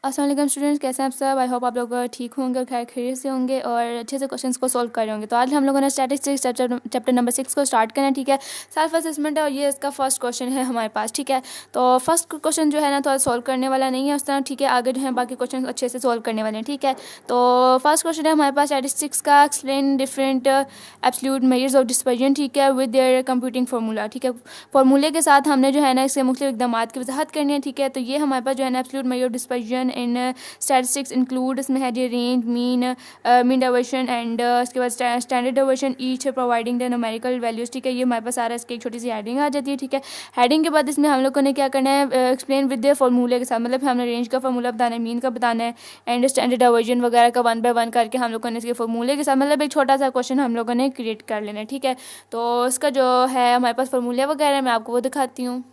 अस्सलाम वालेकुम स्टूडेंट्स, कैसे हैं आप सब। आई होप आप लोग ठीक होंगे और खैर खैरियत से होंगे और अच्छे से क्वेश्चंस को सॉल्व कर रहे होंगे। तो आज हम लोगों ने स्टैटिस्टिक्स चैप्टर नंबर 6 को स्टार्ट करना है। ठीक है, सेल्फ असेसमेंट है और ये इसका फर्स्ट क्वेश्चन है हमारे पास। ठीक है, तो फर्स्ट क्वेश्चन जो है ना थोड़ा सॉल्व करने वाला नहीं है उस तरह। ठीक है, आगे जो है बाकी क्वेश्चन अच्छे से सॉल्व करने वाले हैं। ठीक है, तो फर्स्ट क्वेश्चन है हमारे पास स्टैटिस्टिक्स का, explain different absolute measures of dispersion. ठीक है, विद देयर कंप्यूटिंग फार्मूला। ठीक है, फार्मूले के साथ हमने जो है ना इसके मुख्तलिफ इक़दामात की वजाहत करनी है। ठीक है, तो ये हमारे पास जो है ना absolute measure of dispersion in statistics include, इसमें है जी रेंज, मीन डाइवर्शन एंड इसके बाद standard diversion each providing the numerical values. ठीक है, ये हमारे पास सारा इसकी एक छोटी सी हेडिंग आ जाती है। ठीक है, हेडिंग के बाद इसमें हम लोगों ने क्या करना है, एक्सप्लेन विद द फार्मूले के साथ, मतलब हमने रेंज का फार्मूला बताना है, मीन का बताना है एंड स्टैंडर्ड डाइवर्जन वगैरह का 1 बाय 1 करके हम लोगों ने इसके फार्मूले के साथ मतलब एक छोटा सा क्वेश्चन हम लोगों ने क्रिएट कर लेना है। ठीक है, तो इसका जो है हमारे पास फार्मूले वगैरह मैं आपको वो दिखाती हूँ।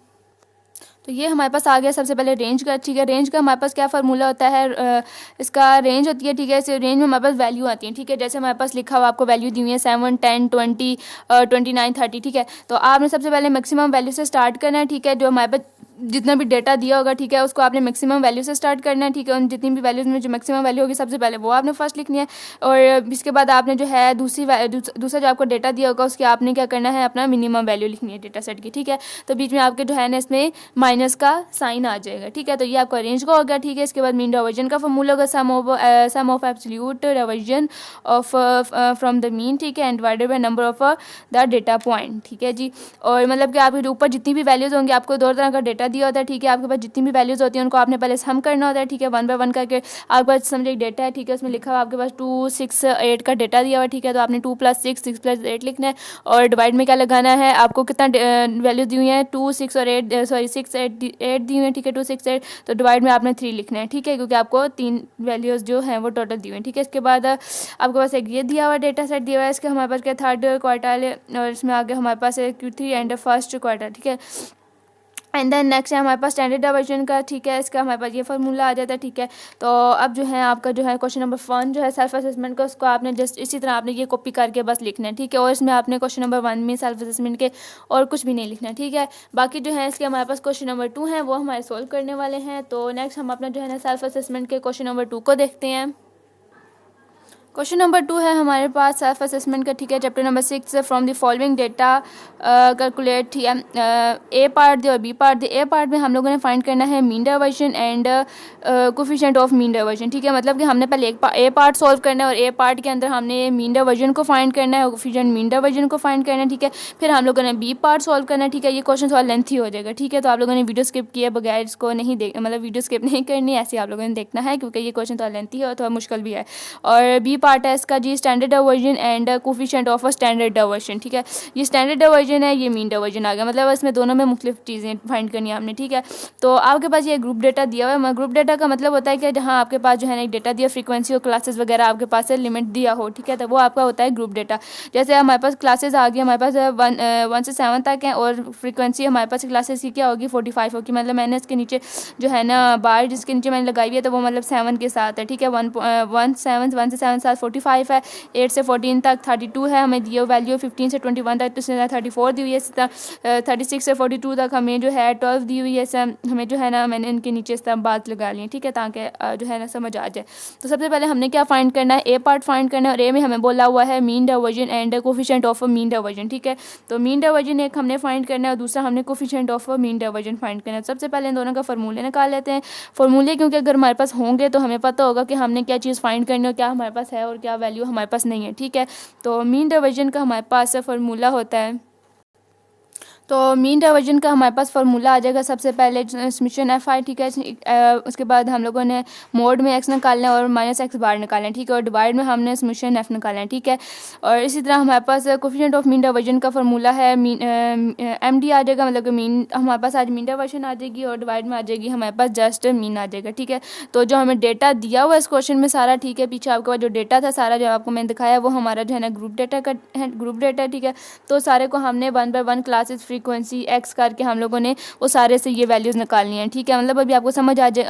तो ये हमारे पास आ गया सबसे पहले रेंज का। ठीक है, रेंज का हमारे पास क्या फार्मूला होता है, इसका रेंज होती है। ठीक है, इस रेंज में हमारे पास वैल्यू आती है। ठीक है, जैसे हमारे पास लिखा हुआ आपको वैल्यू दी हुई है 7, 10, 20, 29, 30। ठीक है, तो आपने सबसे पहले मैक्सिमम वैल्यू से स्टार्ट करना है। ठीक है, जो हमारे पास जितना भी डेटा दिया होगा, ठीक है, उसको आपने मैक्सिमम वैल्यू से स्टार्ट करना है। ठीक है, उन जितनी भी वैल्यूज में जो मैक्सिमम वैल्यू होगी सबसे पहले वो आपने फर्स्ट लिखनी है और इसके बाद आपने जो है दूसरा जो आपको डेटा दिया होगा उसके आपने क्या करना है, अपना मिनिमम वैल्यू लिखनी है डेटा सेट की। ठीक है, तो बीच में आपके जो है ना इसमें माइनस का साइन आ जाएगा। ठीक है, तो ये आपका रेंज का हो गया। ठीक है, इसके बाद मीन डाइवर्जन का फॉर्मूला होगा sum of absolute divergence of from the mean. ठीक है, and divided by number of the data point. ठीक है जी, और मतलब कि आपके ऊपर जितनी भी वैल्यूज होंगी, आपको दो तरह का डेटा दिया होता है। ठीक है, आपके पास जितनी भी वैल्यूज होती हैं उनको आपने पहले सम करना होता है। ठीक है, 1 बाय 1 करके आपके पास समझे एक डेटा है। ठीक है, उसमें लिखा हुआ आपके पास 2, 6, 8 का डेटा दिया हुआ है। ठीक है, तो आपने 2 + 6, 6 + 8 लिखना है और डिवाइड में क्या लगाना है, आपको कितना वैल्यूज दी हुई है, 2, 6 और 8, सॉरी 6, 8 दी हुई है। ठीक है, 2, 6, 8, तो डिवाइड में आपने 3 लिखना है। ठीक है, क्योंकि आपको 3 वैल्यूज जो हैं वो टोटल दी हुई हैं। ठीक है, इसके बाद आपके पास एक ये दिया हुआ डेटा सेट दिया हुआ है, इसके हमारे पास क्या थर्ड क्वार्टाइल और इसमें आगे हमारे पास है Q3 एंड फर्स्ट क्वार्टर। ठीक है, एंड देन नेक्स्ट है हमारे पास स्टैंडर्ड डाइवर्जन का। ठीक है, इसका हमारे पास ये फार्मूला आ जाता है। ठीक है, तो अब जो है आपका जो है क्वेश्चन नंबर 1 जो है सेल्फ असेसमेंट का, उसको आपने जस्ट इसी तरह आपने ये कॉपी करके बस लिखना है। ठीक है, और इसमें आपने क्वेश्चन नंबर 1 में सेल्फ असेसमेंट के और कुछ भी नहीं लिखना है। ठीक है, बाकी जो है इसके हमारे पास क्वेश्चन नंबर 2 है वो हमारे सॉल्व करने वाले हैं। तो नेक्स्ट हम अपना जो है ना सेल्फ असेसमेंट के क्वेश्चन नंबर 2 को देखते हैं। क्वेश्चन नंबर 2 है हमारे पास सेल्फ असेसमेंट का। ठीक है, chapter number 6 from the following data calculate. ठीक है, ए पार्ट दे और बी पार्ट दे। ए पार्ट में हम लोगों ने फाइंड करना है mean diversion and coefficient of mean diversion. ठीक है, मतलब कि हमने पहले ए पार्ट सॉल्व करना है और ए पार्ट के अंदर हमने मीन डाइवर्जन को फाइंड करना है और कोफिशिएंट मीन डाइवर्जन को फाइंड करना है। ठीक है, फिर हम लोगों ने बी पार्ट सॉल्व करना है। ठीक है, ये क्वेश्चन थोड़ा लेंथी हो जाएगा। ठीक है, तो आप लोगों ने वीडियो स्किप किए बगैर इसको नहीं देख, मतलब वीडियो स्किप नहीं करनी, ऐसे आप लोगों ने देखना है क्योंकि ये क्वेश्चन थोड़ा लेंथी है और थोड़ा मुश्किल भी है। और बी पार्ट है इसका जी standard divergence and coefficient of a standard divergence. ठीक है, ये स्टैंडर्ड डाइवर्जन है, ये मीन डाइवर्जन आ गया, मतलब इसमें दोनों में मुख्तलिफ चीज़ें फाइंड करनी है आपने। ठीक है, तो आपके पास ये ग्रुप डेटा दिया हुआ है। ग्रुप डेटा का मतलब होता है कि जहाँ आपके पास जो है ना एक डेटा दिया, फ्रीक्वेंसी और क्लासेस वगैरह आपके पास से लिमिट दिया हो। ठीक है, तो वो आपका होता है ग्रुप डेटा। जैसे हमारे पास क्लासेस आ गई, हमारे पास 1 से 7 तक हैं और फ्रीक्वेंसी हमारे पास क्लासेस की क्या होगी, 45 होगी। मतलब मैंने इसके नीचे जो है ना बार जिसके नीचे मैंने लगाई हुई है तो वो मतलब 7 के साथ है। ठीक है, 1 से 7 साथ 45 है, 8 से 14 तक 32 है, हमें दिए वैल्यू 15 से 21 तक तो 34 दी हुई है। 36 से 42 तक हमें जो है 12 दी हुई है। हमें जो है ना मैंने इनके नीचे इस तरह बात लगा ली है। ठीक है, ताकि जो है ना समझ आ जाए। तो सबसे पहले हमने क्या फाइंड करना है, ए पार्ट फाइंड करना है और ए में हमें बोला हुआ है mean diversion and coefficient of mean diversion. ठीक है, तो मीन डाइवर्जन एक हमने फाइंड करना है और दूसरा हमने coefficient of mean diversion find करना है। सबसे पहले इन दोनों का फार्मूले निकाल लेते हैं। फार्मूले क्योंकि अगर हमारे पास होंगे तो हमें पता होगा कि हमने क्या चीज़ फाइंड करनी है, क्या हमारे पास है और क्या वैल्यू हमारे पास नहीं है। ठीक है, तो मीन डाइवर्जन का हमारे पास फार्मूला होता है, तो मीन डाइवर्जन का हमारे पास फार्मूला आ जाएगा सबसे पहले समेशन एफ आई। ठीक है, उसके बाद हम लोगों ने मोड में एक्स निकालना है और -x बार निकालना है। ठीक है, और डिवाइड में हमने समेशन एफ निकालना है। ठीक है, और इसी तरह हमारे पास कोफिशिएंट ऑफ मीन डाइवर्जन का फार्मूला है एम डी आ जाएगा, मतलब कि मीन हमारे पास आज मीन डाइवर्जन आ जाएगी और डिवाइड में आ जाएगी हमारे पास जस्ट मीन आ जाएगा। ठीक है, तो जो हमें डेटा दिया हुआ है इस क्वेश्चन में सारा, ठीक है, पीछे आपके पास जो डेटा था सारा जो आपको मैंने दिखाया वो हमारा जो है ना ग्रुप डेटा का ग्रुप डेटा। ठीक है, तो सारे को हमने 1 बाय 1 क्लासेस फ्रीक्वेंसी एक्स करके हम लोगों ने वो सारे से ये वैल्यूज़ निकालनी है, ठीक है। मतलब अभी आपको समझ आ जाए,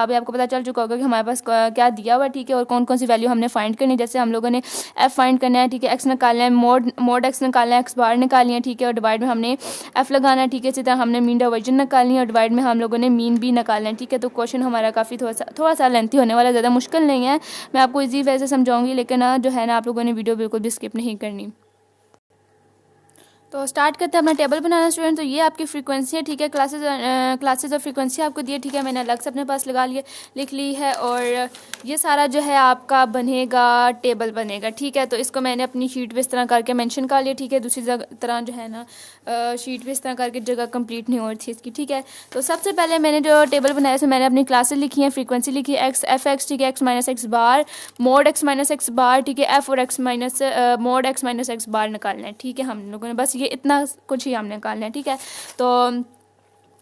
अभी आपको पता चल चुका होगा कि हमारे पास क्या दिया हुआ है, ठीक है, और कौन कौन सी वैल्यू हमने फाइंड करनी है। जैसे हम लोगों ने एफ फाइंड करना है, ठीक है, एक्स निकालना है, मोड एक्स निकालना है, एक्स बार निकालनी है, ठीक है, और डिवाइड में हमने एफ लगाना है, ठीक है। इसी तरह हमने मीन डाइवर्जन निकालनी है और डिवाइड में हम लोगों ने मीन भी निकालना है, ठीक है। तो क्वेश्चन हमारा काफ़ी थोड़ा सा लेंथी होने वाला, ज़्यादा मुश्किल नहीं है, मैं आपको इजी वैसे समझाऊंगी, लेकिन जो है ना आप लोगों ने वीडियो बिल्कुल भी स्किप नहीं करनी। तो स्टार्ट करते हैं अपना टेबल बनाना स्टूडेंट। तो ये आपकी फ्रीक्वेंसी है, ठीक है, क्लासेस और फ्रीक्वेंसी आपको दी है, ठीक है, मैंने अलग से अपने पास लिख ली है। और ये सारा जो है आपका बनेगा, टेबल बनेगा, ठीक है। तो इसको मैंने अपनी शीट पे इस तरह करके मेंशन कर लिया, ठीक है। दूसरी तरह जो है ना शीट पे इस तरह करके जगह कंप्लीट नहीं हो रही थी इसकी, ठीक है। तो सबसे पहले मैंने जो टेबल बनाया उसमें मैंने अपनी क्लासेस लिखी हैं, फ्रीक्वेंसी लिखी है एक्स एफ एक्स, ठीक है, X minus X bar, mod X minus X bar, ठीक है, एफ और X minus mod X minus X bar निकालना है, ठीक है। हम लोगों ने बस ये इतना कुछ ही हमने निकालना है, ठीक है। तो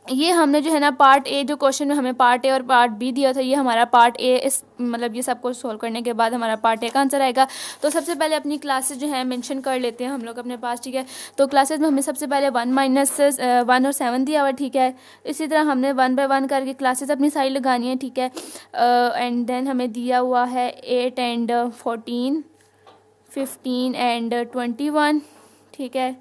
ये हमने जो है ना पार्ट ए, जो क्वेश्चन में हमें पार्ट ए और पार्ट बी दिया था, ये हमारा पार्ट ए, इस मतलब ये सब कुछ सोल्व करने के बाद हमारा पार्ट ए का आंसर आएगा। तो सबसे पहले अपनी क्लासेस जो है मेंशन कर लेते हैं हम लोग अपने पास, ठीक है। तो क्लासेस में हमें सबसे पहले 1 और 7 दिया हुआ, ठीक है। इसी तरह हमने 1 बाय 1 करके क्लासेस अपनी साइड लगानी है, ठीक है। एंड देन हमें दिया हुआ है 8 एंड 14, 15 एंड 21, ठीक है,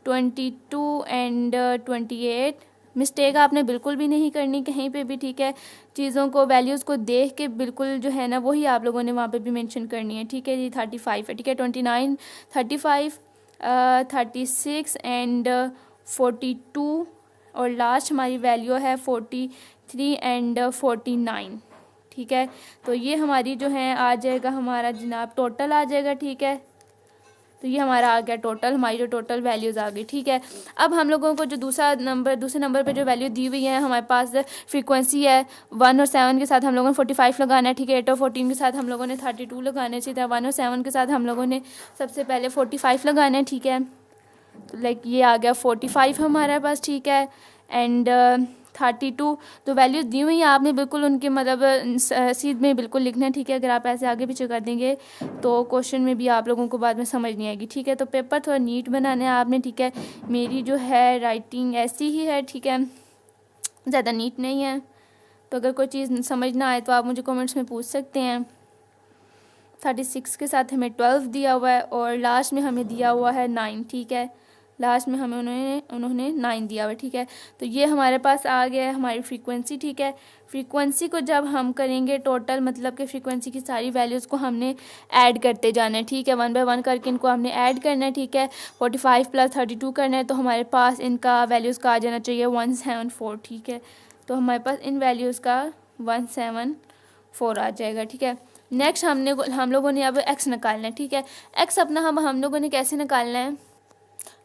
22 एंड 28। मिस्टेक आपने बिल्कुल भी नहीं करनी कहीं पे भी, ठीक है। चीज़ों को, वैल्यूज़ को देख के बिल्कुल जो है ना वही आप लोगों ने वहाँ पे भी मेंशन करनी है, ठीक है जी। 35 है, ठीक है, 29, 35, 36 एंड 42, और लास्ट हमारी वैल्यू है 43 एंड 49, ठीक है। तो ये हमारी जो है आ जाएगा हमारा जनाब टोटल आ जाएगा, ठीक है। तो ये हमारा आ गया टोटल, हमारी जो टोटल वैल्यूज़ आ गई, ठीक है। अब हम लोगों को जो दूसरे नंबर पे जो वैल्यू दी हुई है हमारे पास फ्रीक्वेंसी है 1 और 7 के साथ हम लोगों ने 45 लगाना है, ठीक है। 8 और 14 के साथ हम लोगों ने 32 लगाने, इसी तरह 1 और 7 के साथ हम लोगों ने सबसे पहले 45 लगाना है, ठीक है। तो लाइक ये आ गया 45 हमारे पास, ठीक है। एंड 32 तो वैल्यूज़ दी हुई हैं, आपने बिल्कुल उनके मतलब सीध में बिल्कुल लिखना है, ठीक है। अगर आप ऐसे आगे पीछे कर देंगे तो क्वेश्चन में भी आप लोगों को बाद में समझ नहीं आएगी, ठीक है। तो पेपर थोड़ा नीट बनाना है आपने, ठीक है। मेरी जो है राइटिंग ऐसी ही है, ठीक है, ज़्यादा नीट नहीं है। तो अगर कोई चीज़ समझ ना आए तो आप मुझे कमेंट्स में पूछ सकते हैं। 36 के साथ हमें 12 दिया हुआ है और लास्ट में हमें दिया हुआ है 9, ठीक है। लास्ट में हमें उन्होंने 9 दिया हुआ है, ठीक है। तो ये हमारे पास आ गया है हमारी फ्रीक्वेंसी, ठीक है। फ्रीक्वेंसी को जब हम करेंगे टोटल, मतलब कि फ्रीक्वेंसी की सारी वैल्यूज़ को हमने ऐड करते जाना है, ठीक है। 1 बाय 1 करके इनको हमने ऐड करना है, ठीक है। 45 + 32 करना है, तो हमारे पास इनका वैल्यूज़ का आ जाना चाहिए 174, ठीक है। तो हमारे पास इन वैल्यूज़ का 174 आ जाएगा, ठीक है। नेक्स्ट हम लोगों ने अब एक्स निकालना है, ठीक है। एक्स अपना हम लोगों ने कैसे निकालना है,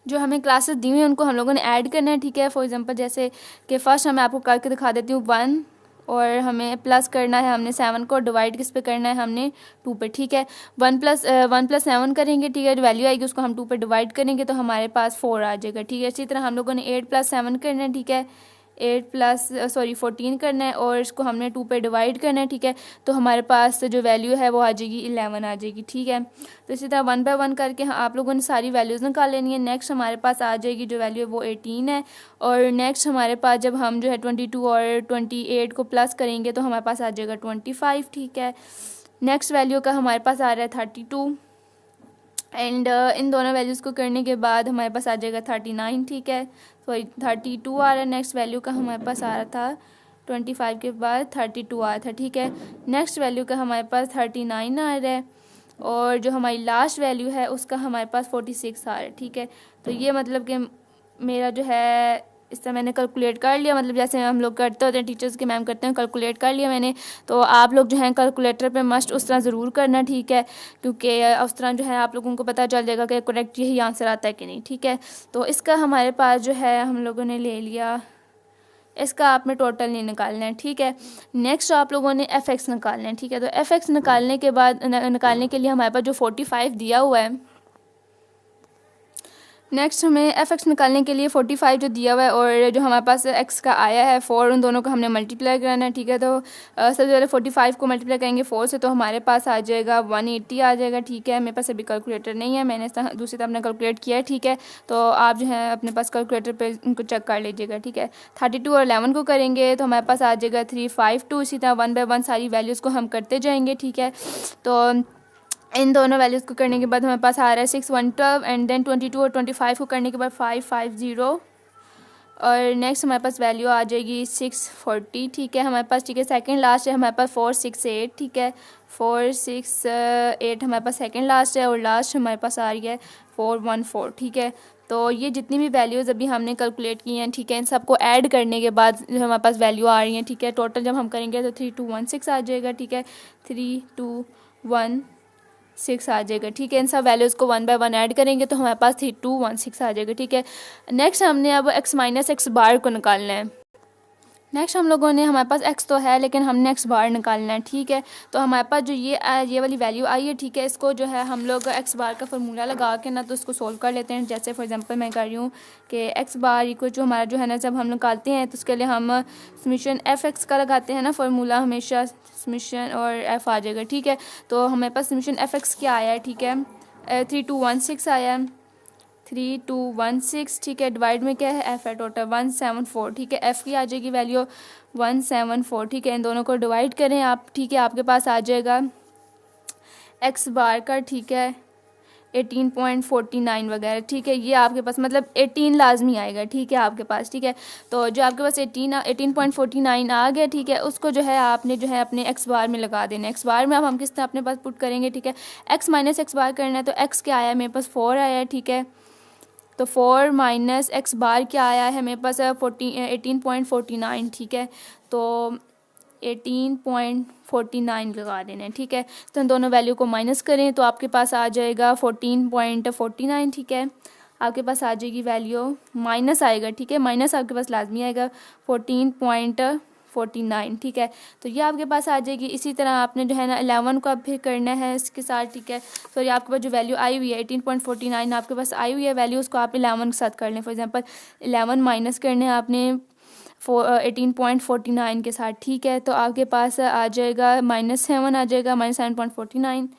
जो हमें क्लासेस दी हुई हैं उनको हम लोगों ने ऐड करना है, ठीक है। फॉर एग्जांपल जैसे कि फ़र्स्ट मैं आपको करके दिखा देती हूँ 1, और हमें प्लस करना है हमने 7 को, डिवाइड किस पे करना है हमने 2 पे, ठीक है। 1 + 7 करेंगे, ठीक है, जो वैल्यू आएगी उसको हम 2 पे डिवाइड करेंगे तो हमारे पास 4 आ जाएगा, ठीक है। इसी तरह हम लोगों ने 8 + 7 करना है, ठीक है। 14 करना है और इसको हमने 2 पे डिवाइड करना है, ठीक है। तो हमारे पास जो वैल्यू है वो आ जाएगी 11 आ जाएगी, ठीक है। तो इसी तरह 1 बाय 1 करके आप लोगों ने सारी वैल्यूज़ निकाल लेनी है। नेक्स्ट हमारे पास आ जाएगी जो वैल्यू है वो 18 है, और नेक्स्ट हमारे पास जब हम जो है 22 और 28 को प्लस करेंगे तो हमारे पास आ जाएगा 25, ठीक है। नेक्स्ट वैल्यू का हमारे पास आ रहा है 32, एंड इन दोनों वैल्यूज़ को करने के बाद हमारे पास आ जाएगा 39, ठीक है। सॉरी 32 आ रहा है, नेक्स्ट वैल्यू का हमारे पास आ रहा था 25 के बाद 32 आया था, ठीक है। नेक्स्ट वैल्यू का हमारे पास 39 आ रहा है, और जो हमारी लास्ट वैल्यू है उसका हमारे पास 46 आ रहा है, ठीक है। तो ये मतलब कि मेरा जो है इस तरह मैंने कैलकुलेट कर लिया, मतलब जैसे हम लोग करते होते हैं टीचर्स के मैम करते हैं, कैलकुलेट कर लिया मैंने। तो आप लोग जो हैं कैलकुलेटर पे मस्ट उस तरह ज़रूर करना, ठीक है, क्योंकि उस तरह जो है आप लोगों को पता चल जाएगा कि करेक्ट यही आंसर आता है कि नहीं, ठीक है। तो इसका हमारे पास जो है हम लोगों ने ले लिया, इसका आपने टोटल नहीं निकालना है, ठीक है। नेक्स्ट आप लोगों ने एफ एक्स निकालना है, ठीक है। तो एफ एक्स निकालने के लिए हमारे पास जो 45 दिया हुआ है, नेक्स्ट हमें एफ एक्स निकालने के लिए 45 जो दिया हुआ है और जो हमारे पास एक्स का आया है 4, उन दोनों को हमने मल्टीप्लाई करना है, ठीक है। तो सबसे पहले 45 को मल्टीप्लाई करेंगे 4 से, तो हमारे पास आ जाएगा 180 आ जाएगा, ठीक है। मेरे पास अभी कैलकुलेटर नहीं है, मैंने दूसरी तरफ अपना कैलकुलेट किया है, ठीक है। तो आप जो है अपने पास कैलकुलेटर पे उनको चेक कर लीजिएगा, ठीक है। 32 और 11 को करेंगे तो हमारे पास आ जाएगा 352। इसी तरह 1 बाय 1 सारी वैल्यूज़ को हम करते जाएंगे, ठीक है। तो इन दोनों वैल्यूज़ को करने के बाद हमारे पास आ रहा है 6 112 एंड देन 22 और 25 को करने के बाद 550 और नेक्स्ट हमारे पास वैल्यू आ जाएगी 640, ठीक है हमारे पास, ठीक है। सेकंड लास्ट है हमारे पास 468, ठीक है। 468 हमारे पास सेकंड लास्ट है और लास्ट हमारे पास आ रही है 414, ठीक है। तो ये जितनी भी वैल्यूज़ अभी हमने कैलकुलेट की हैं, ठीक है, इन सबको ऐड करने के बाद जो हमारे पास वैल्यू आ रही हैं, ठीक है, टोटल जब हम करेंगे तो 3216 आ जाएगा, ठीक है। 3216 आ जाएगा, ठीक है। इन सब वैल्यूज़ को 1 बाय 1 ऐड करेंगे तो हमारे पास 3216 आ जाएगा, ठीक है। नेक्स्ट हमने अब x माइनस एक्स बार को निकालना है। नेक्स्ट हम लोगों ने, हमारे पास x तो है लेकिन हमने x बार निकालना है, ठीक है। तो हमारे पास जो ये वाली वैल्यू आई है, ठीक है, इसको जो है हम लोग x बार का फार्मूला लगा के ना तो इसको सोल्व कर लेते हैं। जैसे फॉर एग्जांपल मैं कर रही हूँ कि x बार इक्वल जो हमारा जो है ना, जब हम निकालते हैं तो उसके लिए हम समीशन f(x) का लगाते हैं ना फार्मूला, हमेशा समीशन और f आ जाएगा, ठीक है। तो हमारे पास समीशन f(x) क्या आया है, ठीक है, 3216 आया है, 3216, ठीक है। डिवाइड में क्या है, एफ है टोटल 174, ठीक है। एफ़ की आ जाएगी वैल्यू 174, ठीक है। इन दोनों को डिवाइड करें आप, ठीक है, आपके पास आ जाएगा एक्स बार का, ठीक है, 18.49 वगैरह, ठीक है। ये आपके पास मतलब 18 लाजमी आएगा, ठीक है, आपके पास, ठीक है। तो जो आपके पास 18.49 आ गया, ठीक है, उसको जो है आपने जो है अपने एक्स बार में लगा देना है। एक्स बार में अब हम किस तरह अपने पास पुट करेंगे, ठीक है। एक्स माइनस एक्स बार करना है तो एक्स क्या आया, मेरे पास 4 आया है, ठीक है। तो 4 माइनस एक्स बार क्या आया है मेरे पास 18.49, ठीक है। तो 18.49 लगा देना है, ठीक है। तो इन दोनों वैल्यू को माइनस करें तो आपके पास आ जाएगा 14.49, ठीक है। आपके पास आ जाएगी वैल्यू, माइनस आएगा, ठीक है, माइनस आपके पास लाजमी आएगा 14.49, ठीक है। तो ये आपके पास आ जाएगी। इसी तरह आपने जो है ना 11 को अब फिर करना है इसके साथ, ठीक है। सॉरी, आपके पास जो वैल्यू आई हुई है 18.49 आपके पास आई हुई है वैल्यू, उसको आप 11 के साथ कर लें। फॉर एग्जांपल 11 माइनस करने हैं आपने 18.49 के साथ, ठीक है। तो आपके पास आ जाएगा -7 आ जाएगा, -7.49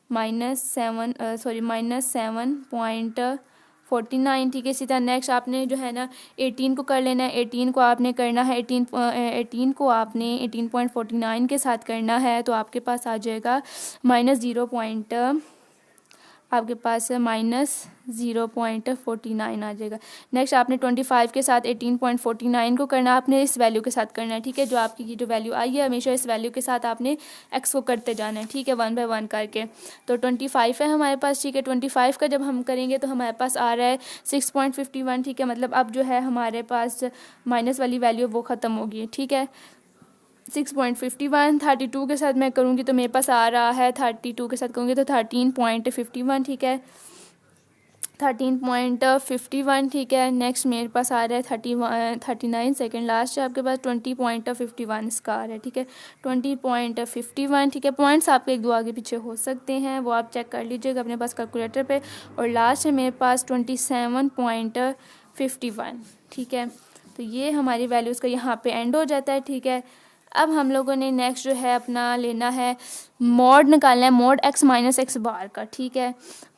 -7.49, ठीक है। इसी तरह नेक्स्ट आपने जो है ना 18 को कर लेना है। 18 को आपने करना है 18 को आपने 18.49 के साथ करना है तो आपके पास आ जाएगा आपके पास -0.49 आ जाएगा। नेक्स्ट आपने 25 के साथ 18.49 को करना, आपने इस वैल्यू के साथ करना है, ठीक है। जो आपकी ये जो वैल्यू आई है हमेशा इस वैल्यू के साथ आपने एक्स को करते जाना है, ठीक है, 1 बाय 1 करके। तो 25 है हमारे पास, ठीक है। 25 का जब हम करेंगे तो हमारे पास आ रहा है 6.51, ठीक है। मतलब अब जो है हमारे पास माइनस वाली वैल्यू वो ख़त्म होगी, ठीक है। 6.51 32 के साथ मैं करूँगी तो मेरे पास आ रहा है 32 के साथ करूँगी तो 13.51, ठीक है, 13.51, ठीक है। नेक्स्ट मेरे पास आ रहा है 39, सेकेंड लास्ट है आपके पास 20.51 इसका आ रहा है, ठीक है, 20.51, ठीक है। पॉइंट्स आपके एक दो आगे पीछे हो सकते हैं, वो आप चेक कर लीजिएगा अपने पास कैलकुलेटर पे। और लास्ट है मेरे पास 27.51, ठीक है। तो ये हमारी वैल्यूज़ का यहाँ पे एंड हो जाता है, ठीक है। अब हम लोगों ने नेक्स्ट जो है अपना लेना है मॉड निकालना है, mod x minus X bar का, ठीक है।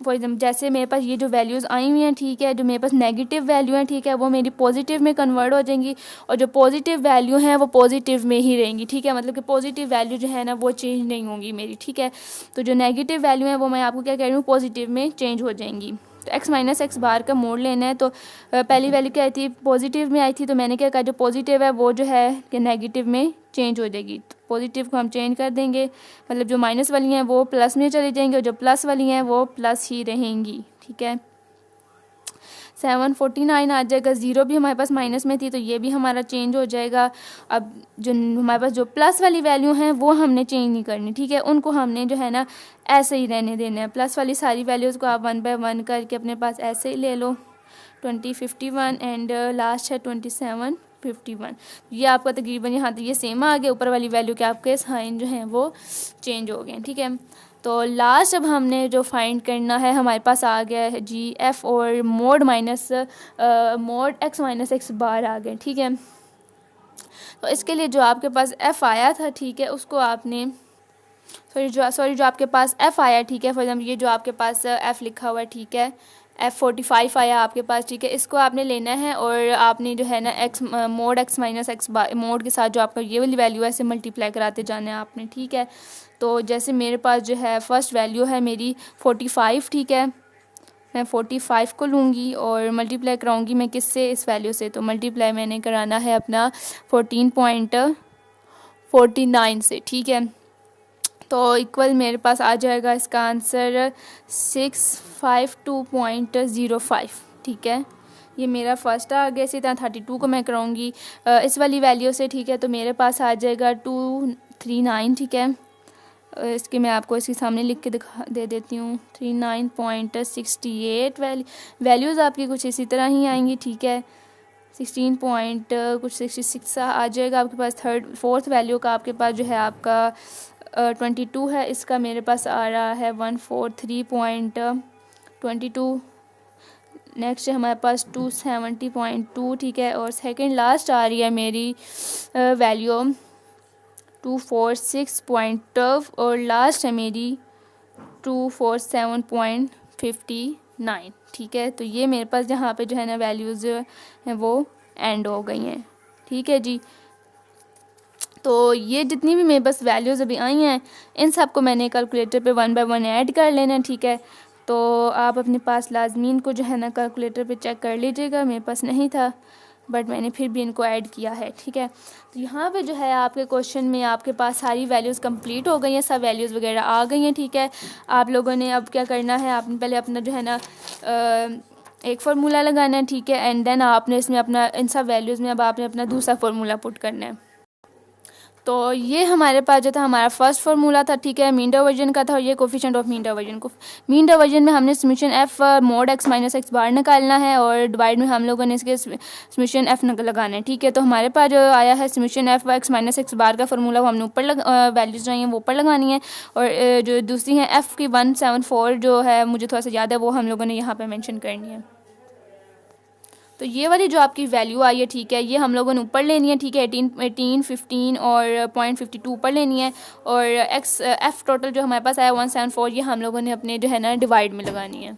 फॉर एग्जाम्पल जैसे मेरे पास ये जो वैल्यूज़ आई हुई हैं, ठीक है, जो मेरे पास नेगेटिव वैल्यू हैं, ठीक है, वो मेरी पॉजिटिव में कन्वर्ट हो जाएंगी और जो पॉजिटिव वैल्यू हैं वो पॉजिटिव में ही रहेंगी, ठीक है। मतलब कि पॉजिटिव वैल्यू जो है ना वो चेंज नहीं होंगी मेरी, ठीक है। तो जो नेगेटिव वैल्यू हैं वो मैं आपको क्या कह रही हूँ, पॉजिटिव में चेंज हो जाएंगी। तो एक्स माइनस एक्स बार का मोड लेना है। तो पहली वैल्यू क्या आई थी, पॉजिटिव में आई थी, तो मैंने क्या कहा जो पॉजिटिव है वो जो है कि नेगेटिव में चेंज हो जाएगी। तो पॉजिटिव को हम चेंज कर देंगे, मतलब जो माइनस वाली हैं वो प्लस में चली जाएंगी और जो प्लस वाली हैं वो प्लस ही रहेंगी, ठीक है। 749 आ जाएगा। ज़ीरो भी हमारे पास माइनस में थी तो ये भी हमारा चेंज हो जाएगा। अब जो हमारे पास जो प्लस वाली वैल्यू हैं वो हमने चेंज नहीं करनी, ठीक है, उनको हमने जो है ना ऐसे ही रहने देना है। प्लस वाली सारी वैल्यूज़ को आप 1 बाय 1 करके अपने पास ऐसे ही ले लो। 2051 एंड लास्ट है 2751। ये आपका तकरीबन यहाँ तक ये सेम आ गया। ऊपर वाली वैल्यू के आपके साइन जो हैं वो चेंज हो गए, ठीक है। तो लास्ट अब हमने जो फाइंड करना है हमारे पास आ गया है जी एफ़ और मोड एक्स माइनस एक्स बार आ गए, ठीक है। तो इसके लिए जो आपके पास एफ़ आया था, ठीक है, उसको आपने जो आपके पास एफ़ आया, ठीक है, फॉर एग्जाम्पल ये जो आपके पास एफ़ लिखा हुआ है, ठीक है, F45 आया आपके पास, ठीक है, इसको आपने लेना है और आपने जो है ना mode X minus x mode के साथ जो आपका ये वाली वैल्यू है इसे मल्टीप्लाई कराते जाना है आपने, ठीक है। तो जैसे मेरे पास जो है फर्स्ट वैल्यू है मेरी 45, ठीक है, मैं 45 को लूँगी और मल्टीप्लाई कराऊँगी मैं किससे, इस वैल्यू से। तो मल्टीप्लाई मैंने कराना है अपना 14.49 से, ठीक है। तो इक्वल मेरे पास आ जाएगा इसका आंसर 652.05, ठीक है। ये मेरा फर्स्ट आ गया। इसी तरह 32 को मैं कराऊंगी इस वाली वैल्यू से, ठीक है। तो मेरे पास आ जाएगा 239, ठीक है। इसके मैं आपको इसके सामने लिख के दे देती हूँ 39.68 वैल्यूज़ आपकी कुछ इसी तरह ही आएंगी, ठीक है। 16 पॉइंट कुछ 66 आ जाएगा आपके पास। फोर्थ वैल्यू का आपके पास जो है आपका 22 है, इसका मेरे पास आ रहा है 143.22। नेक्स्ट है हमारे पास 270.2, ठीक है। और सेकंड लास्ट आ रही है मेरी वैल्यू 246.12 और लास्ट है मेरी 247.59, ठीक है। तो ये मेरे पास जहाँ पे जो है ना वैल्यूज़ हैं वो एंड हो गई हैं, ठीक है जी। तो ये जितनी भी मेरे पास वैल्यूज़ अभी आई हैं इन सब को मैंने कैलकुलेटर पे 1 बाय 1 ऐड कर लेना, ठीक है। तो आप अपने पास लाजमीन को जो है ना कैलकुलेटर पे चेक कर लीजिएगा, मेरे पास नहीं था बट मैंने फिर भी इनको ऐड किया है, ठीक है। तो यहाँ पे जो है आपके क्वेश्चन में आपके पास सारी वैल्यूज़ कंप्लीट हो गई हैं, सब वैल्यूज़ वगैरह आ गई हैं, ठीक है। आप लोगों ने अब क्या करना है, आपने पहले अपना जो है ना एक फार्मूला लगाना है, ठीक है। एंड देन आपने इसमें अपना इन सब वैल्यूज़ में अब आपने अपना दूसरा फार्मूला पुट करना है। तो ये हमारे पास जो था हमारा फर्स्ट फार्मूला था, ठीक है, मीन डाइवर्जन का था। और ये कोफिशिएंट ऑफ मीन डाइवर्जन को मीन डाइवर्जन में हमने summation F mod X minus X bar निकालना है और डिवाइड में हम लोगों ने इसके समेशन एफ लगाना है, ठीक है। तो हमारे पास जो आया है summation F X minus X bar का फार्मूला वो हमने ऊपर वैल्यूज जो हैं वो ऊपर लगानी है। और जो दूसरी है एफ़ की 174 जो है मुझे थोड़ा सा याद है वो हम लोगों ने यहाँ पर मैंशन करनी है। तो ये वाली जो आपकी वैल्यू आई है, ठीक है, ये हम लोगों ने ऊपर लेनी है, ठीक है। 18, 15 और 0.52 ऊपर लेनी है। और एफ टोटल जो हमारे पास आया 174 ये हम लोगों ने अपने जो है ना डिवाइड में लगानी है।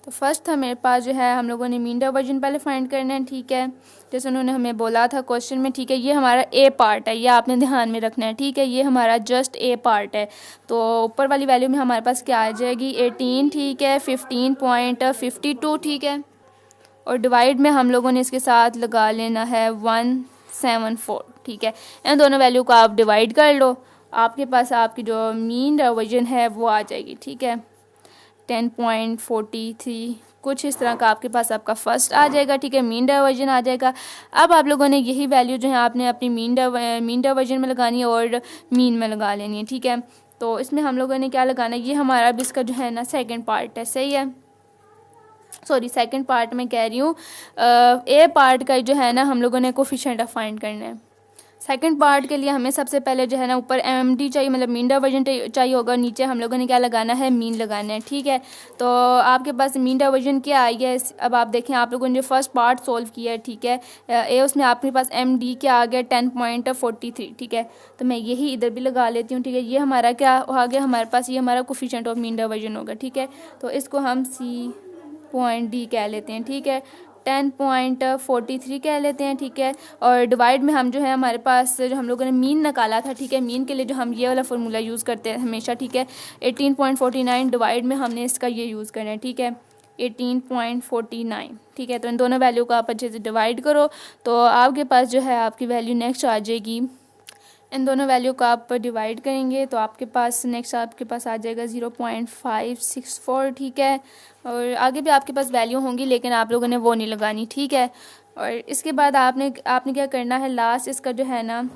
तो फर्स्ट था मेरे पास जो है हम लोगों ने मीन डाइवर्जन पहले फाइंड करना है, ठीक है, जैसे उन्होंने हमें बोला था क्वेश्चन में, ठीक है। ये हमारा ए पार्ट है, ये आपने ध्यान में रखना है, ठीक है। ये हमारा जस्ट ए पार्ट है। तो ऊपर वाली वैल्यू में हमारे पास क्या आ जाएगी 18, ठीक है, 15.52, ठीक है। और डिवाइड में हम लोगों ने इसके साथ लगा लेना है 174, ठीक है। इन दोनों वैल्यू को आप डिवाइड कर लो, आपके पास आपकी जो मीन डाइवर्जन है वो आ जाएगी, ठीक है, 10.43 कुछ इस तरह का आपके पास आपका फर्स्ट आ जाएगा, ठीक है, मीन डाइवर्जन आ जाएगा। अब आप लोगों ने यही वैल्यू जो है आपने अपनी मीन डाइवर्जन में लगानी है और मीन में लगा लेनी है, ठीक है। तो इसमें हम लोगों ने क्या लगाना है, ये हमारा अब इसका जो है ना सेकेंड पार्ट है, सही है, सॉरी सेकंड पार्ट में कह रही हूँ। ए पार्ट का जो है ना हम लोगों ने कोफिशिएंट फाइंड करना है। सेकंड पार्ट के लिए हमें सबसे पहले जो है ना ऊपर एमडी चाहिए, मतलब मीन डाइवर्जन चाहिए होगा, नीचे हम लोगों ने क्या लगाना है, मीन लगाना है, ठीक है। तो आपके पास मीन डाइवर्जन क्या आई है, अब आप देखें, आप लोगों ने जो फर्स्ट पार्ट सोल्व किया है, ठीक है, ए उसमें आपके पास एमडी क्या आ गया 10.43, ठीक है। तो मैं यही इधर भी लगा लेती हूँ, ठीक है। ये हमारा क्या आ गया, हमारे पास ये हमारा कोफिशिएंट ऑफ मीन डाइवर्जन होगा, ठीक है। तो इसको हम पॉइंट डी कह लेते हैं, ठीक है, 10.43 कह लेते हैं, ठीक है। और डिवाइड में हम जो है हमारे पास जो हम लोगों ने मीन निकाला था, ठीक है, मीन के लिए जो हम ये वाला फार्मूला यूज़ करते हैं हमेशा, ठीक है, 18.49 डिवाइड में हमने इसका ये यूज़ करना है, ठीक है, 18.49, ठीक है। तो इन दोनों वैल्यू को आप अच्छे से डिवाइड करो तो आपके पास जो है आपकी वैल्यू नेक्स्ट आ जाएगी। इन दोनों वैल्यू को आप डिवाइड करेंगे तो आपके पास नेक्स्ट आपके पास आ जाएगा 0.564, ठीक है। और आगे भी आपके पास वैल्यू होंगी लेकिन आप लोगों ने वो नहीं लगानी, ठीक है। और इसके बाद आपने क्या करना है, लास्ट इसका जो है ना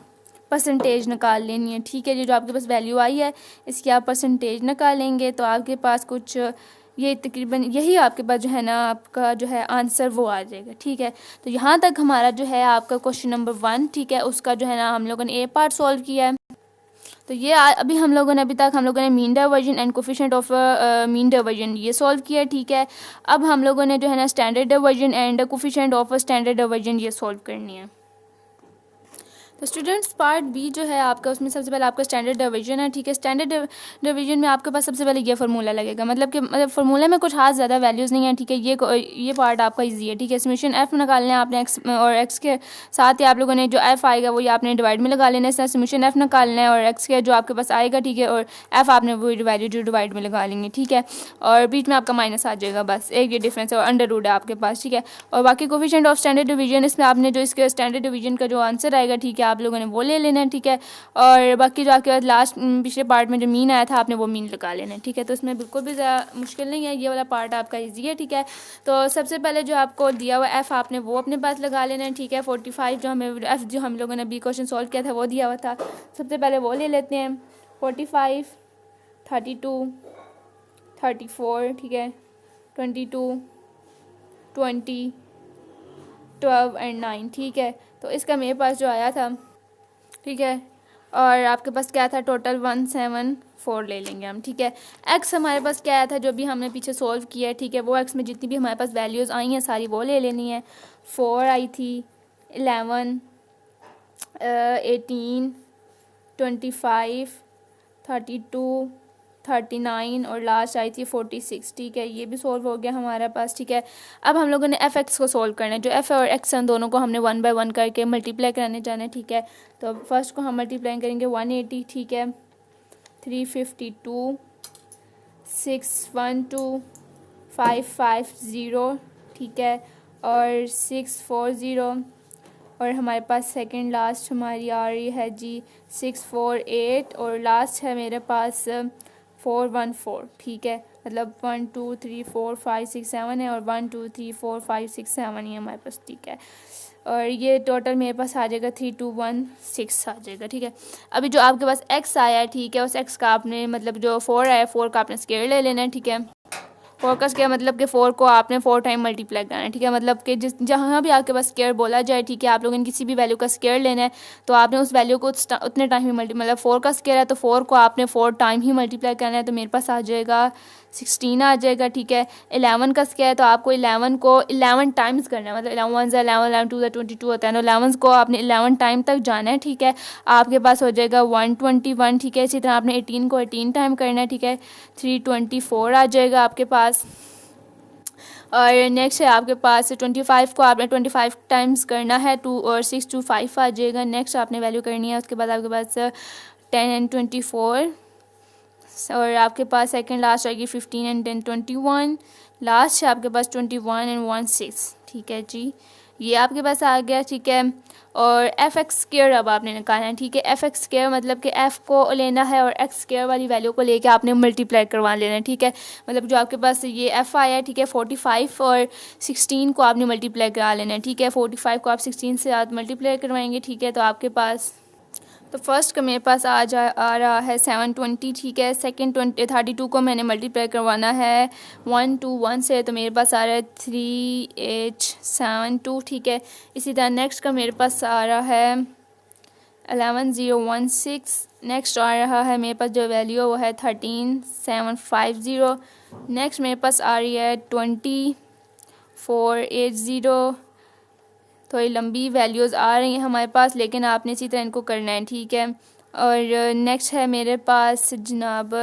परसेंटेज निकाल लेनी है, ठीक है। ये जो आपके पास वैल्यू आई है इसकी आप परसेंटेज निकालेंगे तो आपके पास कुछ ये तकरीबन यही आपके पास जो है ना आपका जो है आंसर वो आ जाएगा, ठीक है। तो यहाँ तक हमारा जो है आपका क्वेश्चन नंबर 1, ठीक है, उसका जो है ना हम लोगों ने ए पार्ट सॉल्व किया है। तो ये अभी हम लोगों ने mean diversion and coefficient of mean diversion ये सॉल्व किया, ठीक है। अब हम लोगों ने जो है ना standard divergence and coefficient of standard diversion ये सॉल्व करनी है। तो स्टूडेंट्स पार्ट बी जो है आपका, उसमें सबसे पहले आपका स्टैंडर्ड डिवीजन है, ठीक है। स्टैंडर्ड डिवीजन में आपके पास सबसे पहले ये फार्मूला लगेगा, मतलब फार्मूला में कुछ खास ज़्यादा वैल्यूज़ नहीं है, ठीक है। ये पार्ट आपका इजी है, ठीक है। समेशन एफ निकालना है आपने, एक्स और एक्स के साथ ही आप लोगों ने जो एफ आएगा वो ये आपने डिवाइड में लगा लेना है। समेशन एफ निकालना है और एक्स के जो आपके पास आएगा, ठीक है, और एफ आपने वो वैल्यू जो डिवाइड में लगा लेंगे, ठीक है। और बीच में आपका माइनस आ जाएगा, बस एक ये डिफरेंस है, और अंडर रूट है आपके पास, ठीक है। और बाकी कोफिशिएंट ऑफ स्टैंडर्ड डिवीजन, इसमें आपने जो इसके स्टैंडर्ड डिवीजन का जो आंसर आएगा, ठीक है, आप लोगों ने वो ले लेना है, ठीक है। और बाकी जो आपके पास लास्ट पिछले पार्ट में जो मीन आया था आपने वो मीन लगा लेना है, ठीक है। तो इसमें बिल्कुल भी ज़्यादा मुश्किल नहीं है, ये वाला पार्ट आपका इजी है, ठीक है। तो सबसे पहले जो आपको दिया हुआ एफ़ आपने वो अपने पास लगा लेना है, ठीक है। 45 जो हमें एफ़ जो हम लोगों ने बी क्वेश्चन सॉल्व किया था वो दिया हुआ था, सबसे पहले वो ले लेते हैं। 45, 32, 34, ठीक है, 22, 20, 12 एंड 9, ठीक है। तो इसका मेरे पास जो आया था, ठीक है, और आपके पास क्या था टोटल 174 ले लेंगे हम, ठीक है। एक्स हमारे पास क्या आया था जो भी हमने पीछे सॉल्व किया है, ठीक है, वो एक्स में जितनी भी हमारे पास वैल्यूज़ आई हैं सारी वो ले लेनी है। 4 आई थी, 11, 18, 25, 32, 39 और लास्ट आई थी 46, ठीक है। ये भी सॉल्व हो गया हमारे पास, ठीक है। अब हम लोगों ने एफ एक्स को सॉल्व करना है, जो एफ और एक्स हैं दोनों को हमने 1 बाय 1 करके मल्टीप्लाई कराने जाना है, ठीक है। तो फर्स्ट को हम मल्टीप्लाई करेंगे 180, ठीक है, 352, 612, 550, ठीक है, और 640, और हमारे पास सेकंड लास्ट हमारी आ रही है जी 648, और लास्ट है मेरे पास 414, ठीक है। मतलब 1 2 3 4 5 6 7 है, और 1 2 3 4 5 6 7 ही हमारे पास, ठीक है। और ये टोटल मेरे पास आ जाएगा 3216 आ जाएगा, ठीक है। अभी जो आपके पास एक्स आया है, ठीक है, उस एक्स का आपने मतलब जो 4 आया 4 का आपने स्क्वायर ले लेना है, ठीक है। 4 का स्क्वायर मतलब कि 4 को आपने 4 टाइम मल्टीप्लाई करना है, ठीक है। मतलब कि जहाँ भी आपके पास स्क्वायर बोला जाए, ठीक है, आप लोगों ने किसी भी वैल्यू का स्क्वायर लेना है तो आपने उस वैल्यू को उतने टाइम ही मतलब 4 का स्क्वायर है तो 4 को आपने 4 टाइम ही मल्टीप्लाई करना है, तो मेरे पास आ जाएगा 16 आ जाएगा, ठीक है। 11 का स्क्वायर है तो आपको 11 को 11 टाइम्स करना है, मतलब 11 1 11 11 2 22 होता है, तो 11 को आपने 11 टाइम तक जाना है, ठीक है। आपके पास हो जाएगा 121, ठीक है। इसी तरह आपने 18 को 18 टाइम करना है, ठीक है, 324 आ जाएगा आपके पास। और नेक्स्ट है आपके पास 25 को आपने 25 टाइम्स करना है, 2 और 6 2 5 आ जाएगा। नेक्स्ट आपने वैल्यू करनी है, उसके बाद आपके पास 10 एंड 24, और आपके पास सेकंड लास्ट आएगी 15 एंड 10 21, लास्ट है आपके पास 21 एंड 16, ठीक है जी, ये आपके पास आ गया, ठीक है। और एफ एक्स स्क्वायर अब आपने निकालना है, ठीक है। एफ एक्स स्क्वायर मतलब कि एफ़ को लेना है और एक्स स्क्वायर वाली वैल्यू को लेके आपने मल्टीप्लाई करवा लेना है, ठीक है। मतलब जो आपके पास ये एफ़ आया है, ठीक है, 45 और 16 को आपने मल्टीप्लाई करा लेना है, ठीक है। 45 को आप 16 से आप मल्टीप्लाई करवाएंगे, ठीक है। तो आपके पास तो फर्स्ट का मेरे पास आ रहा है 720, ठीक है। सेकंड 32 को मैंने मल्टीप्लाई करवाना है 1 2 1 से, तो मेरे पास आ रहा है 3872, ठीक है। इसी तरह नेक्स्ट का मेरे पास आ रहा है 11016, नेक्स्ट आ रहा है मेरे पास जो वैल्यू है वो है 13750, नेक्स्ट मेरे पास आ रही है 2480। थोड़ी लंबी वैल्यूज़ आ रही हैं हमारे पास, लेकिन आपने इसी तरह इनको करना है, ठीक है। और नेक्स्ट है मेरे पास जनाब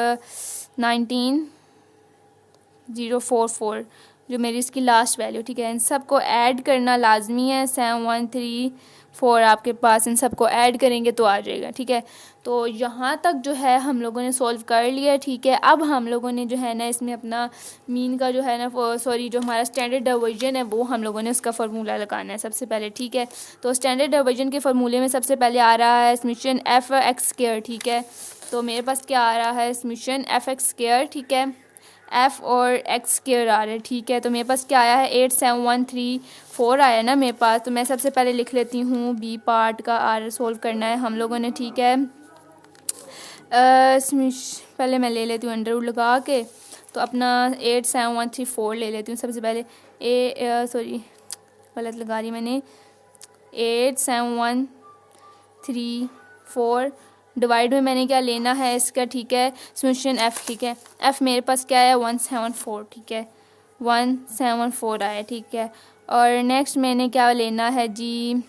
19044, जो मेरी इसकी लास्ट वैल्यू, ठीक है। इन सबको ऐड करना लाजमी है, 7134 आपके पास इन सबको ऐड करेंगे तो आ जाएगा, ठीक है। तो यहाँ तक जो है हम लोगों ने सॉल्व कर लिया, ठीक है। अब हम लोगों ने जो है ना इसमें अपना मीन का जो है ना सॉरी जो हमारा स्टैंडर्ड डिवीजन है वो हम लोगों ने उसका फार्मूला लगाना है सबसे पहले, ठीक है। तो स्टैंडर्ड डिवीजन के फार्मूले में सबसे पहले आ रहा है समेशन एफ एक्स स्क्वायर, ठीक है। तो मेरे पास क्या आ रहा है समेशन एफ एक्स स्क्वायर, ठीक है, एफ़ और एक्स स्क्वायर आ रहा है, ठीक है। तो मेरे पास क्या आया है 87134 आया ना मेरे पास। तो मैं सबसे पहले लिख लेती हूँ बी पार्ट का आर सोल्व करना है हम लोगों ने, ठीक है। पहले मैं ले लेती हूँ अंडर रूट लगा के, तो अपना 87134 ले लेती हूँ सबसे पहले। सॉरी गलत लगा रही मैंने, 8713 4 डिवाइड में मैंने क्या लेना है इसका, ठीक है, सॉल्यूशन एफ़, ठीक है। एफ़ मेरे पास क्या है 174, ठीक है, 174 आया, ठीक है। और नेक्स्ट मैंने क्या लेना है जी,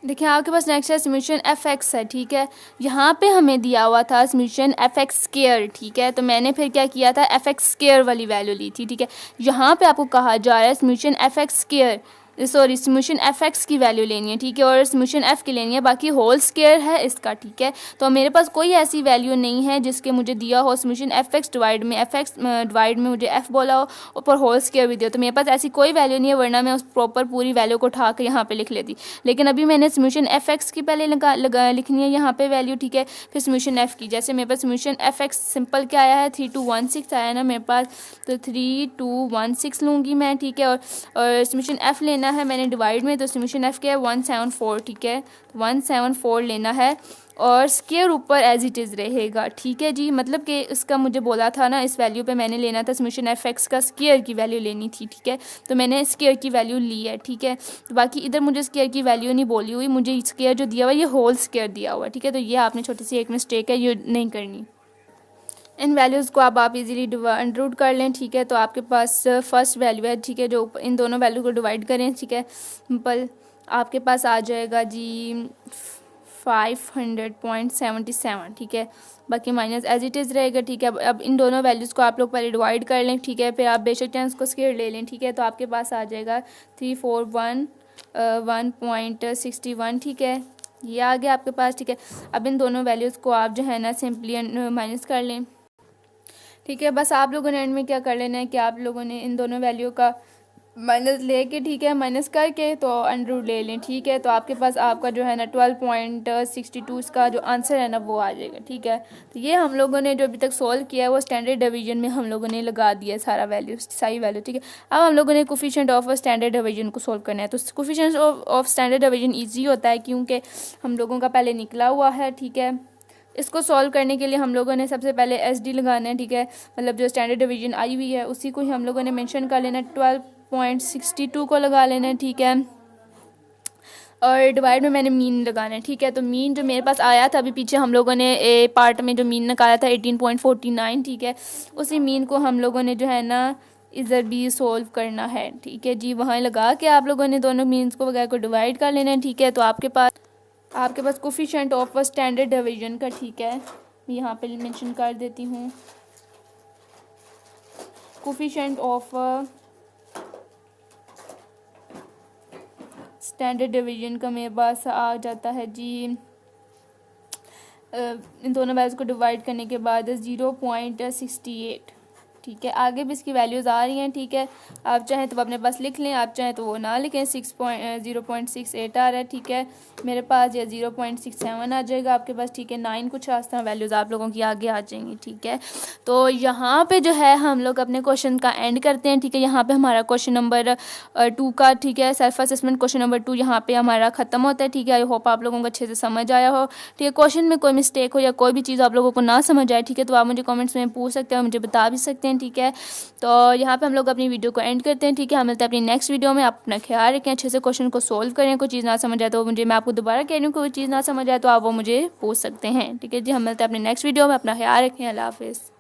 देखिए आपके पास नेक्स्ट है सॉल्यूशन एफ एक्स है, ठीक है। यहाँ पे हमें दिया हुआ था सॉल्यूशन एफ एक्स स्क्वायर, ठीक है, तो मैंने फिर क्या किया था एफ एक्स स्क्वायर वाली वैल्यू ली थी, ठीक है। यहाँ पे आपको कहा जा रहा है solution F x square, sorry solution F x की वैल्यू लेनी है, ठीक है, और सॉल्यूशन एफ की लेनी है, बाकी होल स्क्वायर है इसका, ठीक है। तो मेरे पास कोई ऐसी वैल्यू नहीं है जिसके मुझे दिया हो सॉल्यूशन एफ एक्स डिवाइड में, एफ एक्स डिवाइड में मुझे एफ बोला हो, ऊपर होल स्क्वायर भी दिया, तो मेरे पास ऐसी कोई वैल्यू नहीं है, वरना मैं उस प्रॉपर पूरी वैल्यू को उठा कर यहाँ पे लिख लेती। लेकिन अभी मैंने सॉल्यूशन एफ एक्स की पहले लिखनी है यहाँ पे वैल्यू, ठीक है, फिर सॉल्यूशन एफ की। जैसे मेरे पास सॉल्यूशन एफ एक्स सिंपल क्या आया है 3216 आया ना मेरे पास, तो 3216 लूँगी मैं, ठीक है। और सॉल्यूशन एफ लेना है मैंने डिवाइड में, तो सॉल्यूशन एफ क्या है 174, ठीक है, 174 लेना है, और स्क्वायर ऊपर एज इट इज़ रहेगा, ठीक है जी। मतलब कि इसका मुझे बोला था ना, इस वैल्यू पे मैंने लेना था सॉल्यूशन एफ एक्स का स्क्वायर की वैल्यू लेनी थी, ठीक है, तो मैंने स्क्वायर की वैल्यू ली है, ठीक है। तो बाकी इधर मुझे स्क्वायर की वैल्यू नहीं बोली हुई, मुझे स्क्वायर जो दिया हुआ है ये होल स्क्वायर दिया हुआ है, ठीक है। तो ये आपने छोटी सी एक मिस्टेक है, ये नहीं करनी। इन वैल्यूज़ को आप इजीली अंडर कर लें, ठीक है। तो आपके पास फर्स्ट वैल्यू है, ठीक है, जो इन दोनों वैल्यू को डिवाइड करें, ठीक है, सिंपल आपके पास आ जाएगा जी 500.77, ठीक है, बाकी माइनस एज इट इज़ रहेगा, ठीक है। अब इन दोनों वैल्यूज़ को आप लोग पहले डिवाइड कर लें, ठीक है, फिर आप बेशक चाहें उसको स्क्वायर ले लें, ठीक है। तो आपके पास आ जाएगा 341.61, ठीक है, ये आ गया आपके पास, ठीक है। अब इन दोनों वैल्यूज़ को आप जो है ना सिंपली माइनस कर लें, ठीक है। बस आप लोगों ने एंड में क्या कर लेना है कि आप लोगों ने इन दोनों वैल्यू का माइनस लेके, ठीक है, माइनस करके तो अंडर रूट ले लें, ठीक है। तो आपके पास आपका जो है ना 12.62 इसका जो आंसर है ना वो आ जाएगा, ठीक है। तो ये हम लोगों ने जो अभी तक सोल्व किया है वो स्टैंडर्ड डिवीजन में हम लोगों ने लगा दिया सारा वैल्यू, सारी वैल्यू, ठीक है। अब हम लोगों ने कोफिशिएंट ऑफ स्टैंडर्ड डिवीजन को सोल्व करना है। तो coefficient of standard division easy होता है क्योंकि हम लोगों का पहले निकला हुआ है, ठीक है। इसको सॉल्व करने के लिए हम लोगों ने सबसे पहले एस डी लगाना है, ठीक है, मतलब जो स्टैंडर्ड डिवीजन आई हुई है उसी को ही हम लोगों ने मेंशन कर लेना है, 12.62 को लगा लेना है, ठीक है। और डिवाइड में मैंने मीन लगाना है, ठीक है। तो मीन जो मेरे पास आया था अभी पीछे हम लोगों ने ए पार्ट में जो मीन निकाला था 18.49, ठीक है, उसी मीन को हम लोगों ने जो है ना इधर भी सोल्व करना है, ठीक है जी। वहाँ लगा के आप लोगों ने दोनों मीन्स को वगैरह को डिवाइड कर लेना है, ठीक है। तो आपके पास कोफिशिएंट ऑफ स्टैंडर्ड डिवीजन का, ठीक है, मैं यहाँ पे मेंशन कर देती हूँ, कोफिशिएंट ऑफ स्टैंडर्ड डिवीजन का मेरे पास आ जाता है जी इन दोनों वैल्यूज़ को डिवाइड करने के बाद 0.68, ठीक है। आगे भी इसकी वैल्यूज़ आ रही हैं, ठीक है, आप चाहें तो अपने पास लिख लें, आप चाहें तो वो ना लिखें। 0.68 आ रहा है, ठीक है, मेरे पास या 0.67 आ जाएगा आपके पास, ठीक है। 9 कुछ इस तरह वैल्यूज़ आप लोगों की आगे आ जाएंगी, ठीक है। तो यहाँ पे जो है हम लोग अपने क्वेश्चन का एंड करते हैं, ठीक है। यहाँ पे हमारा क्वेश्चन नंबर 2 का, ठीक है, सेल्फ असेसमेंट क्वेश्चन नंबर 2 यहाँ पे हमारा ख़त्म होता है, ठीक है। आई होप आप लोगों को अच्छे से समझ आया हो, ठीक है। क्वेश्चन में कोई मिस्टेक हो या कोई भी चीज़ आप लोगों को ना समझ आए, ठीक है, तो आप मुझे कमेंट्स में पूछ सकते हैं, मुझे बता भी सकते हैं, ठीक है। तो यहाँ पे हम लोग अपनी वीडियो को एंड करते हैं, ठीक है। हम मिलते हैं अपनी नेक्स्ट वीडियो में। आप अपना ख्याल रखें, अच्छे से क्वेश्चन को सोल्व करें। कोई चीज़ ना समझ आए तो मैं आपको दोबारा कह रही हूँ, कोई चीज़ ना समझ आए तो आप वो मुझे पूछ सकते हैं, ठीक है जी। हम मिलते हैं अपनी नेक्स्ट वीडियो में। अपना ख्याल रखें, अल्लाह हाफिज़।